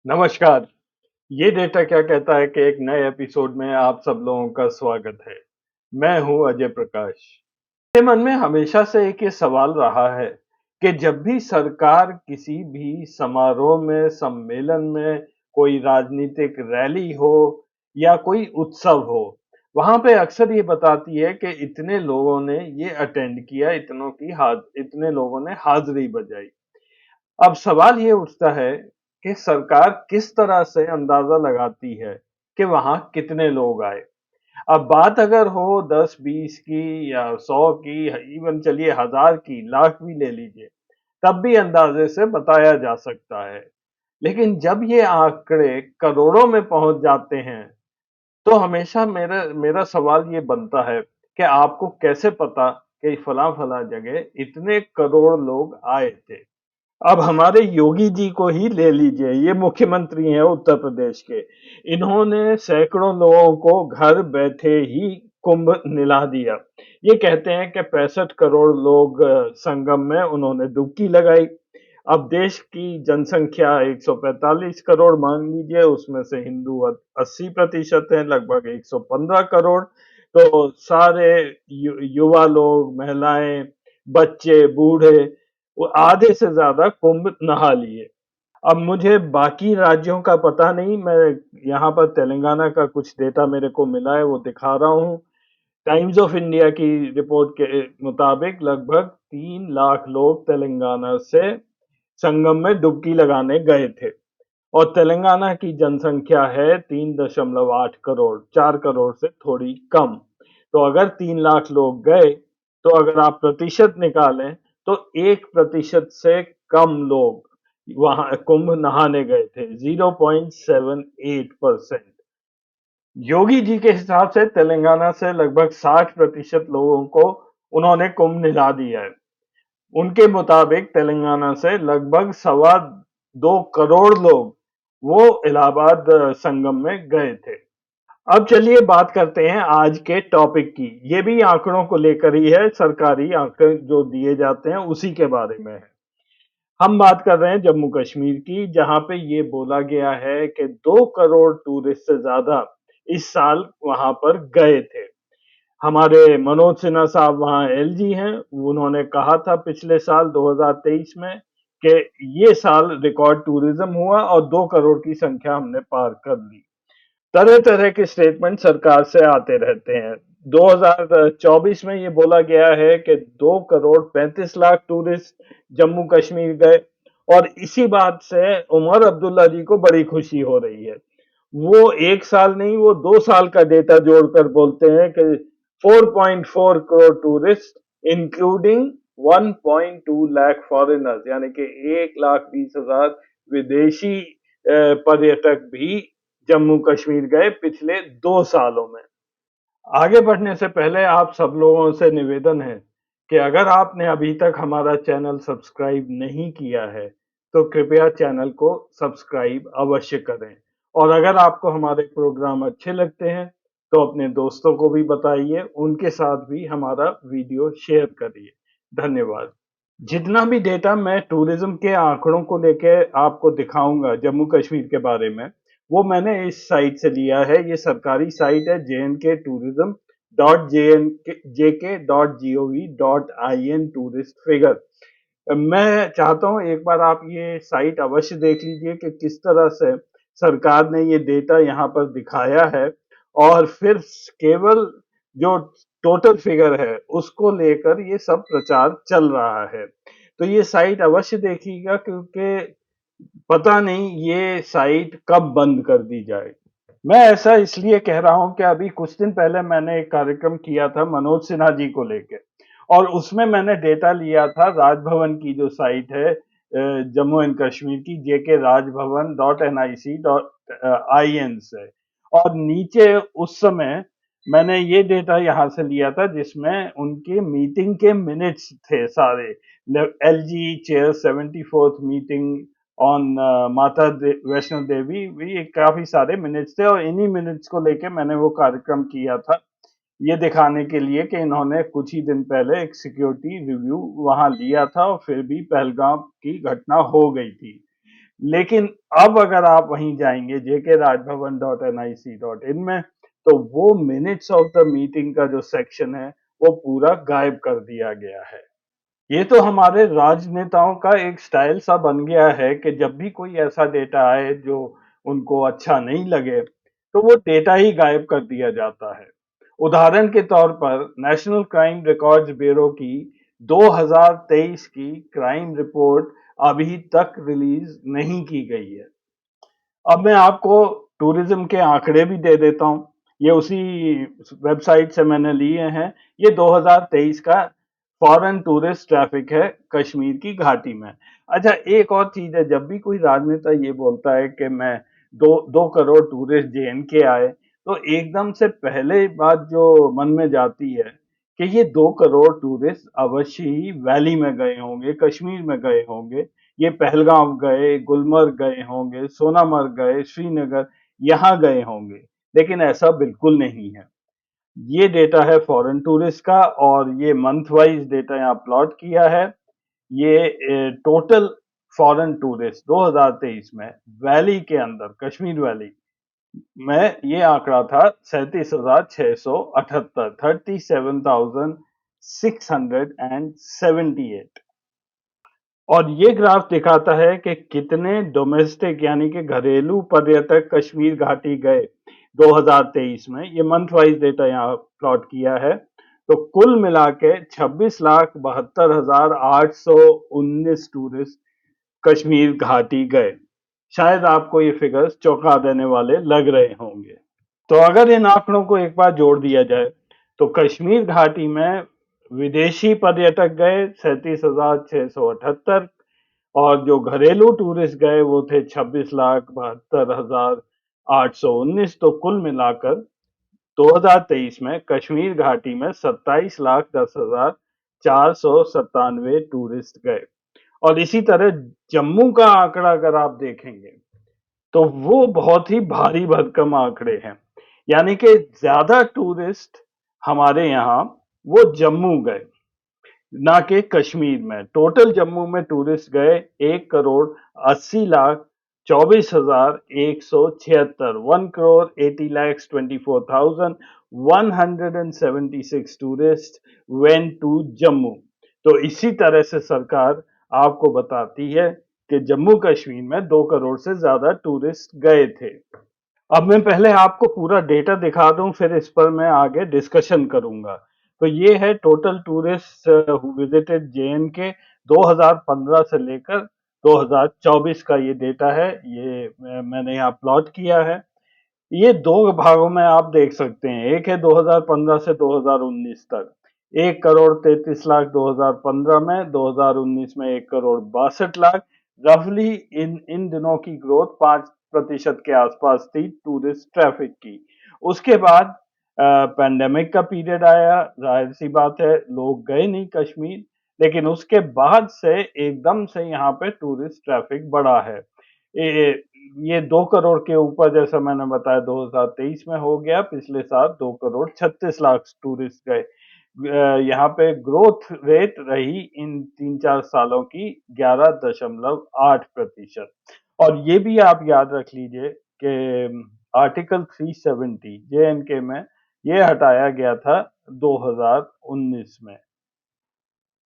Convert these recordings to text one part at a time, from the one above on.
नमस्कार। ये डेटा क्या कहता है कि एक नए एपिसोड में आप सब लोगों का स्वागत है। मैं हूं अजय प्रकाश। मेरे मन में हमेशा से एक ये सवाल रहा है कि जब भी सरकार किसी भी समारोह में, सम्मेलन में, कोई राजनीतिक रैली हो या कोई उत्सव हो, वहां पे अक्सर ये बताती है कि इतने लोगों ने ये अटेंड किया, इतने लोगों ने हाजिरी बजाई। अब सवाल ये उठता है कि सरकार किस तरह से अंदाजा लगाती है कि वहां कितने लोग आए। अब बात अगर हो 10-20 की या 100 की, इवन चलिए 1000 की, लाख भी ले लीजिए, तब भी अंदाजे से बताया जा सकता है। लेकिन जब ये आंकड़े करोड़ों में पहुंच जाते हैं, तो हमेशा मेरा मेरा सवाल ये बनता है कि आपको कैसे पता कि फला फला जगह इतने करोड़ लोग आए थे। अब हमारे योगी जी को ही ले लीजिए, ये मुख्यमंत्री हैं उत्तर प्रदेश के। इन्होंने सैकड़ों लोगों को घर बैठे ही कुंभ निला दिया। ये कहते हैं कि 65 करोड़ लोग संगम में उन्होंने डुबकी लगाई। अब देश की जनसंख्या 145 करोड़ मान लीजिए, उसमें से हिंदू 80% है, लगभग 115 करोड़। तो सारे युवा लोग, महिलाएं, बच्चे, बूढ़े, वो आधे से ज्यादा कुंभ नहा लिए। अब मुझे बाकी राज्यों का पता नहीं, मैं यहाँ पर तेलंगाना का कुछ डेटा मेरे को मिला है, वो दिखा रहा हूँ। टाइम्स ऑफ इंडिया की रिपोर्ट के मुताबिक लगभग 3 लाख लोग तेलंगाना से संगम में डुबकी लगाने गए थे। और तेलंगाना की जनसंख्या है 3.8 करोड़, 4 करोड़ से थोड़ी कम। तो अगर 3 लाख लोग गए, तो अगर आप प्रतिशत निकालें, तो 1% से कम लोग वहां कुंभ नहाने गए थे, 0.78%। योगी जी के हिसाब से तेलंगाना से लगभग 60% लोगों को उन्होंने कुंभ निला दिया है। उनके मुताबिक तेलंगाना से लगभग 2.25 करोड़ लोग वो इलाहाबाद संगम में गए थे। अब चलिए बात करते हैं आज के टॉपिक की। ये भी आंकड़ों को लेकर ही है, सरकारी आंकड़े जो दिए जाते हैं उसी के बारे में है। हम बात कर रहे हैं जम्मू कश्मीर की, जहां पे ये बोला गया है कि 2 करोड़ टूरिस्ट से ज्यादा इस साल वहां पर गए थे। हमारे मनोज सिन्हा साहब वहाँ एलजी हैं, उन्होंने कहा था पिछले साल 2023 में कि ये साल रिकॉर्ड टूरिज्म हुआ और 2 करोड़ की संख्या हमने पार कर ली। तरह तरह के स्टेटमेंट सरकार से आते रहते हैं। 2024 में ये बोला गया है कि 2 करोड़ 35 लाख टूरिस्ट जम्मू कश्मीर गए। और इसी बात से उमर अब्दुल्ला जी को बड़ी खुशी हो रही है। वो एक साल नहीं, वो 2 साल का डेटा जोड़कर बोलते हैं कि 4.4 crore tourist including 1.2 lakh foreigners, यानी कि 1,20,000 विदेशी पर्यटक भी जम्मू कश्मीर गए पिछले 2 सालों में। आगे बढ़ने से पहले आप सब लोगों से निवेदन है कि अगर आपने अभी तक हमारा चैनल सब्सक्राइब नहीं किया है, तो कृपया चैनल को सब्सक्राइब अवश्य करें। और अगर आपको हमारे प्रोग्राम अच्छे लगते हैं, तो अपने दोस्तों को भी बताइए, उनके साथ भी हमारा वीडियो शेयर करिए। धन्यवाद। जितना भी डेटा मैं टूरिज्म के आंकड़ों को लेके आपको दिखाऊंगा जम्मू कश्मीर के बारे में, वो मैंने इस साइट से लिया है। ये सरकारी साइट है jnk.jk.gov.in टूरिस्ट फिगर। मैं चाहता हूँ एक बार आप ये साइट अवश्य देख लीजिए कि किस तरह से सरकार ने ये डेटा यहाँ पर दिखाया है। और फिर केवल जो टोटल फिगर है उसको लेकर ये सब प्रचार चल रहा है। तो ये साइट अवश्य देखिएगा, क्योंकि पता नहीं ये साइट कब बंद कर दी जाए। मैं ऐसा इसलिए कह रहा हूं कि अभी कुछ दिन पहले मैंने एक कार्यक्रम किया था मनोज सिन्हा जी को लेके, और उसमें मैंने डेटा लिया था राजभवन की जो साइट है जम्मू एंड कश्मीर की, jk.rajbhavan.nic.in से। और नीचे उस समय मैंने ये डेटा यहाँ से लिया था जिसमें उनके मीटिंग के मिनट्स थे सारे। LG chair 74th meeting on Vaishno Devi, भी काफी सारे मिनट्स थे, और इन्हीं मिनट्स को लेके मैंने वो कार्यक्रम किया था, ये दिखाने के लिए कि इन्होंने कुछ ही दिन पहले एक सिक्योरिटी रिव्यू वहां लिया था और फिर भी पहलगाम की घटना हो गई थी। लेकिन अब अगर आप वहीं जाएंगे jkrajbhavan.nic.in में, तो वो मिनट्स ऑफ द मीटिंग का जो सेक्शन है वो पूरा गायब कर दिया गया है। ये तो हमारे राजनेताओं का एक स्टाइल सा बन गया है कि जब भी कोई ऐसा डेटा आए जो उनको अच्छा नहीं लगे, तो वो डेटा ही गायब कर दिया जाता है। उदाहरण के तौर पर नेशनल क्राइम रिकॉर्ड्स ब्यूरो की 2023 की क्राइम रिपोर्ट अभी तक रिलीज नहीं की गई है। अब मैं आपको टूरिज्म के आंकड़े भी दे देता हूँ। ये उसी वेबसाइट से मैंने लिए हैं। ये 2023 का फॉरेन टूरिस्ट ट्रैफिक है कश्मीर की घाटी में। अच्छा, एक और चीज है, जब भी कोई राजनेता ये बोलता है कि मैं 2 करोड़ टूरिस्ट JNK आए, तो एकदम से पहले बात जो मन में जाती है कि ये 2 करोड़ टूरिस्ट अवश्य ही वैली में गए होंगे, कश्मीर में गए होंगे, ये पहलगाम गए, गुलमर्ग गए होंगे, सोनामर्ग गए, श्रीनगर यहाँ गए होंगे, लेकिन ऐसा बिल्कुल नहीं है। ये डेटा है फॉरेन टूरिस्ट का और ये मंथ वाइज डेटा यहाँ प्लॉट किया है। ये टोटल फॉरेन टूरिस्ट 2023 में वैली के अंदर, कश्मीर वैली में ये आंकड़ा था 37,678, 37,678। और ये ग्राफ दिखाता है कि कितने डोमेस्टिक यानी कि घरेलू पर्यटक कश्मीर घाटी गए 2023 में। ये मंथ वाइज डेटा यहाँ प्लॉट किया है। तो कुल मिला के 26,72,819 टूरिस्ट कश्मीर घाटी गए। शायद आपको ये फिगर्स चौंका देने वाले लग रहे होंगे। तो अगर इन आंकड़ों को एक बार जोड़ दिया जाए, तो कश्मीर घाटी में विदेशी पर्यटक गए 37,678 और जो घरेलू टूरिस्ट गए वो थे 26,72,819। तो कुल मिलाकर 2023 में कश्मीर घाटी में 27,10,497 टूरिस्ट गए। और इसी तरह जम्मू का आंकड़ा अगर आप देखेंगे, तो वो बहुत ही भारी भरकम आंकड़े हैं। यानी कि ज्यादा टूरिस्ट हमारे यहाँ वो जम्मू गए, ना कि कश्मीर में। टोटल जम्मू में टूरिस्ट गए 1,80,24,176, 1,80,24,176 टूरिस्ट वेंट टू जम्मू। तो इसी तरह से सरकार आपको बताती है कि जम्मू कश्मीर में 2 करोड़ से ज्यादा टूरिस्ट गए थे। अब मैं पहले आपको पूरा डेटा दिखा दूं, फिर इस पर मैं आगे डिस्कशन करूंगा। तो ये है total tourist who visited JNK 2015 से लेकर 2024 का ये डेटा है। ये मैंने यहाँ प्लॉट किया है। ये 2 भागों में आप देख सकते हैं। एक है 2015 से 2019 तक, 1,33,00,000 2015 में, 2019 में 1,62,00,000। रफली इन इन दिनों की ग्रोथ 5% के आसपास थी टूरिस्ट ट्रैफिक की। उसके बाद पैंडेमिक का पीरियड आया, जाहिर सी बात है लोग गए नहीं कश्मीर, लेकिन उसके बाद से एकदम से यहाँ पे टूरिस्ट ट्रैफिक बढ़ा है। ये 2 करोड़ के ऊपर, जैसा मैंने बताया, 2023 में हो गया। पिछले साल 2,36,00,000 टूरिस्ट गए। यहाँ पे ग्रोथ रेट रही इन 3-4 सालों की 11.8%। और ये भी आप याद रख लीजिए कि आर्टिकल 370 JNK में ये हटाया गया था 2019 में।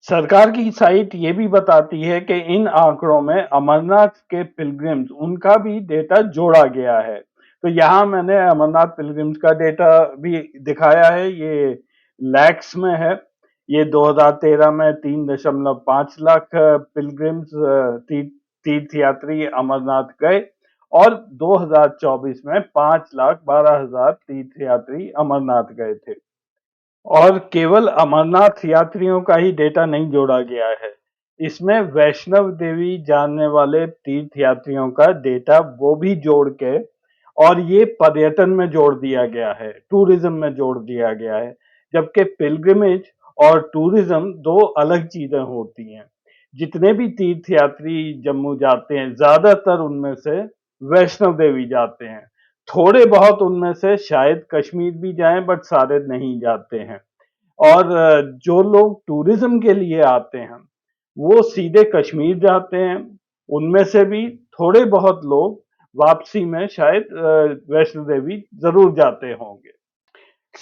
सरकार की साइट ये भी बताती है कि इन आंकड़ों में अमरनाथ के पिलग्रिम्स, उनका भी डेटा जोड़ा गया है। तो यहाँ मैंने अमरनाथ पिलग्रिम्स का डेटा भी दिखाया है। ये लैक्स में है। ये 2013 में 3.5 लाख पिलग्रिम्स तीर्थयात्री अमरनाथ गए और 2024 में 5,12,000 तीर्थयात्री अमरनाथ गए थे। और केवल अमरनाथ यात्रियों का ही डेटा नहीं जोड़ा गया है, इसमें वैष्णव देवी जानने वाले तीर्थ यात्रियों का डेटा वो भी जोड़ के और ये पर्यटन में जोड़ दिया गया है, टूरिज्म में जोड़ दिया गया है। जबकि पिलग्रिमेज और टूरिज्म दो अलग चीजें होती हैं। जितने भी तीर्थ यात्री जम्मू जाते हैं, ज्यादातर उनमें से वैष्णव देवी जाते हैं। थोड़े बहुत उनमें से शायद कश्मीर भी जाएं, बट सारे नहीं जाते हैं। और जो लोग टूरिज्म के लिए आते हैं वो सीधे कश्मीर जाते हैं। उनमें से भी थोड़े बहुत लोग वापसी में शायद वैष्णो देवी जरूर जाते होंगे।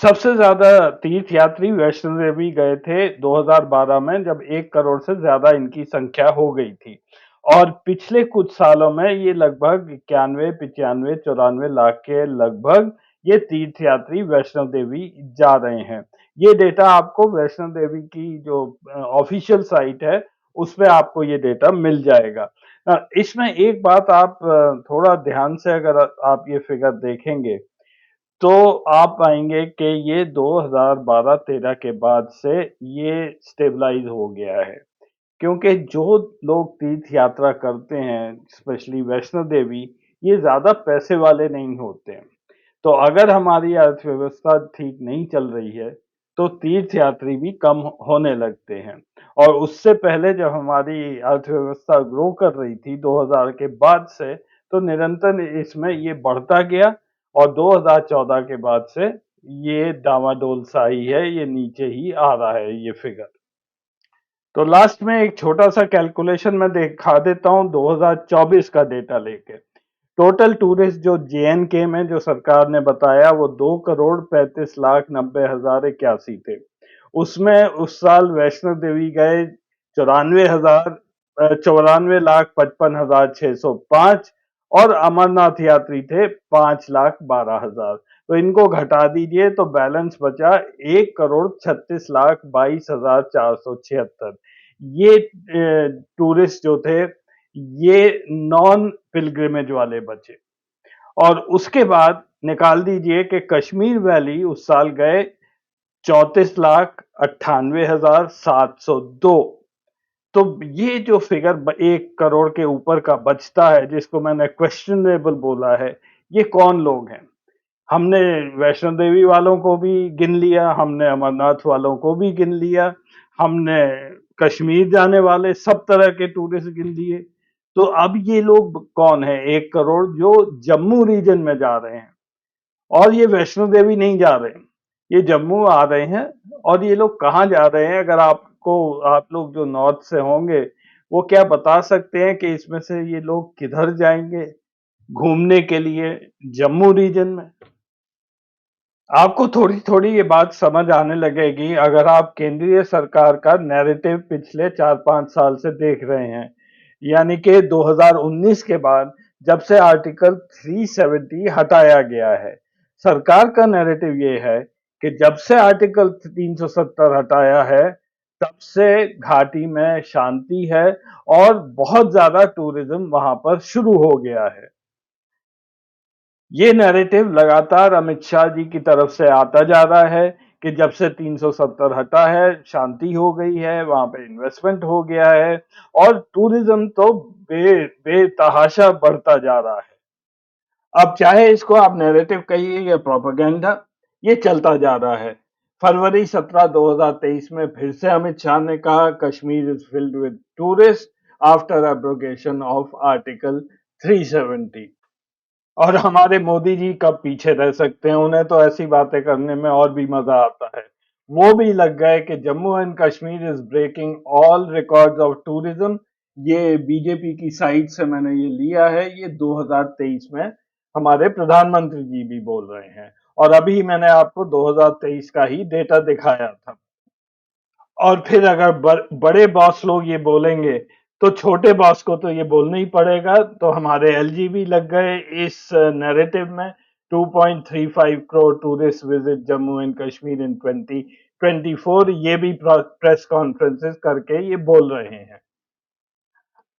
सबसे ज्यादा तीर्थ यात्री वैष्णो देवी गए थे 2012 में, जब 1 करोड़ से ज्यादा इनकी संख्या हो गई थी। और पिछले कुछ सालों में ये लगभग 91, 95, 94 लाख के लगभग ये तीर्थ यात्री वैष्णो देवी जा रहे हैं। ये डेटा आपको वैष्णो देवी की जो ऑफिशियल साइट है उस पे आपको ये डेटा मिल जाएगा। इसमें एक बात आप थोड़ा ध्यान से अगर आप ये फिगर देखेंगे तो आप पाएंगे कि ये 2012-13 के बाद से ये स्टेबलाइज हो गया है, क्योंकि जो लोग तीर्थ यात्रा करते हैं स्पेशली वैष्णो देवी, ये ज्यादा पैसे वाले नहीं होते हैं। तो अगर हमारी अर्थव्यवस्था ठीक नहीं चल रही है तो तीर्थ यात्री भी कम होने लगते हैं। और उससे पहले जब हमारी अर्थव्यवस्था ग्रो कर रही थी 2000 के बाद से, तो निरंतर इसमें ये बढ़ता गया और 2014 के बाद से ये डामाडोल सा ही है, ये नीचे ही आ रहा है ये फिगर। तो लास्ट में एक छोटा सा कैलकुलेशन मैं दिखा देता हूँ 2024 का डेटा लेके। टोटल टूरिस्ट जो JNK में जो सरकार ने बताया वो 2 करोड़ 35 लाख 90 हजार 81 थे। उसमें उस साल वैष्णो देवी गए 94 लाख 55 हजार 605 और अमरनाथ यात्री थे 5 लाख 12 हजार। तो इनको घटा दीजिए तो बैलेंस बचा 1 करोड़ 36 लाख 22 हजार 476। ये टूरिस्ट जो थे ये नॉन पिलग्रिमेज वाले बचे। और उसके बाद निकाल दीजिए कि कश्मीर वैली उस साल गए 34 लाख 98 हजार 702। तो ये जो फिगर 1 करोड़ के ऊपर का बचता है, जिसको मैंने क्वेश्चनेबल बोला है, ये कौन लोग हैं? हमने वैष्णो देवी वालों को भी गिन लिया, हमने अमरनाथ वालों को भी गिन लिया, हमने कश्मीर जाने वाले सब तरह के टूरिस्ट गिन लिए। तो अब ये लोग कौन है 1 करोड़ जो जम्मू रीजन में जा रहे हैं, और ये वैष्णो देवी नहीं जा रहे, ये जम्मू आ रहे हैं। और ये लोग कहाँ जा रहे हैं? अगर आपको, आप लोग जो नॉर्थ से होंगे वो क्या बता सकते हैं कि इसमें से ये लोग किधर जाएंगे घूमने के लिए जम्मू रीजन में? आपको थोड़ी-थोड़ी ये बात समझ आने लगेगी अगर आप केंद्रीय सरकार का नैरेटिव पिछले 4-5 साल से देख रहे हैं। यानी कि 2019 के बाद जब से आर्टिकल 370 हटाया गया है, सरकार का नैरेटिव ये है कि जब से आर्टिकल 370 हटाया है, तब से घाटी में शांति है और बहुत ज्यादा टूरिज्म वहां पर शुरू हो गया है। ये नैरेटिव लगातार अमित शाह जी की तरफ से आता जा रहा है कि जब से 370 हटा है, शांति हो गई है, वहां पे इन्वेस्टमेंट हो गया है और टूरिज्म तो बेतहाशा बढ़ता जा रहा है। अब चाहे इसको आप नैरेटिव कहिए या प्रोपेगेंडा, ये चलता जा रहा है। फरवरी 17 2023 में फिर से अमित शाह ने कहा Kashmir is filled with tourist after abrogation of article 370। और हमारे मोदी जी कब पीछे रह सकते हैं, उन्हें तो ऐसी बातें करने में और भी मजा आता है। वो भी लग गए कि Jammu and Kashmir is breaking all records of tourism. ये बीजेपी की साइट से मैंने ये लिया है, ये 2023 में हमारे प्रधानमंत्री जी भी बोल रहे हैं। और अभी मैंने आपको 2023 का ही डेटा दिखाया था। और फिर अगर बड़े बॉस लोग ये बोलेंगे तो छोटे बॉस को तो ये बोलना ही पड़ेगा। तो हमारे एलजी भी लग गए इस नैरेटिव में। 2.35 crore tourist visit Jammu and Kashmir in 2024, ये भी प्रेस कॉन्फ्रेंसेस करके ये बोल रहे हैं।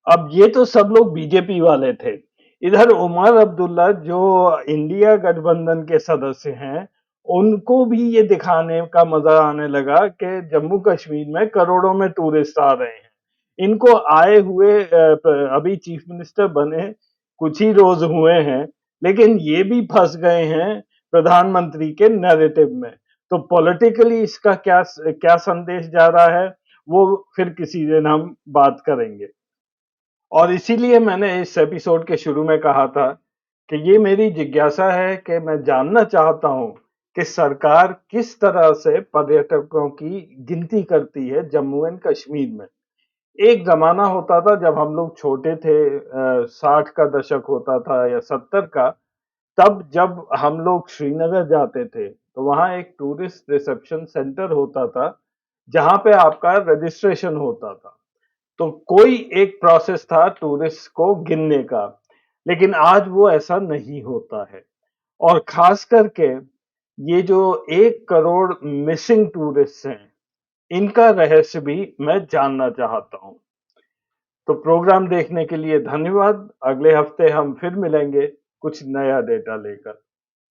अब ये तो सब लोग बीजेपी वाले थे। इधर उमर अब्दुल्ला जो इंडिया गठबंधन के सदस्य हैं, उनको भी ये दिखाने का मजा आने लगा कि जम्मू कश्मीर में करोड़ों में टूरिस्ट आ रहे हैं। इनको आए हुए अभी चीफ मिनिस्टर बने कुछ ही रोज हुए हैं, लेकिन ये भी फंस गए हैं प्रधानमंत्री के नैरेटिव में। तो पॉलिटिकली इसका क्या क्या संदेश जा रहा है, वो फिर किसी दिन हम बात करेंगे। और इसीलिए मैंने इस एपिसोड के शुरू में कहा था कि ये मेरी जिज्ञासा है कि मैं जानना चाहता हूँ कि सरकार किस तरह से पर्यटकों की गिनती करती है जम्मू एंड कश्मीर में। एक ज़माना होता था जब हम लोग छोटे थे 60 का दशक होता था या 70 का, तब जब हम लोग श्रीनगर जाते थे, तो वहाँ एक टूरिस्ट रिसेप्शन सेंटर होता था, जहाँ पे आपका रजिस्ट्रेशन होता था। तो कोई एक प्रोसेस था टूरिस्ट को गिनने का, लेकिन आज वो ऐसा नहीं होता है। और ख़ास करके ये जो 1 करोड़ मिसिंग टूरिस्ट्स हैं, इनका रहस्य भी मैं जानना चाहता हूँ। तो प्रोग्राम देखने के लिए धन्यवाद। अगले हफ्ते हम फिर मिलेंगे कुछ नया डेटा लेकर।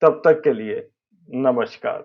तब तक के लिए नमस्कार।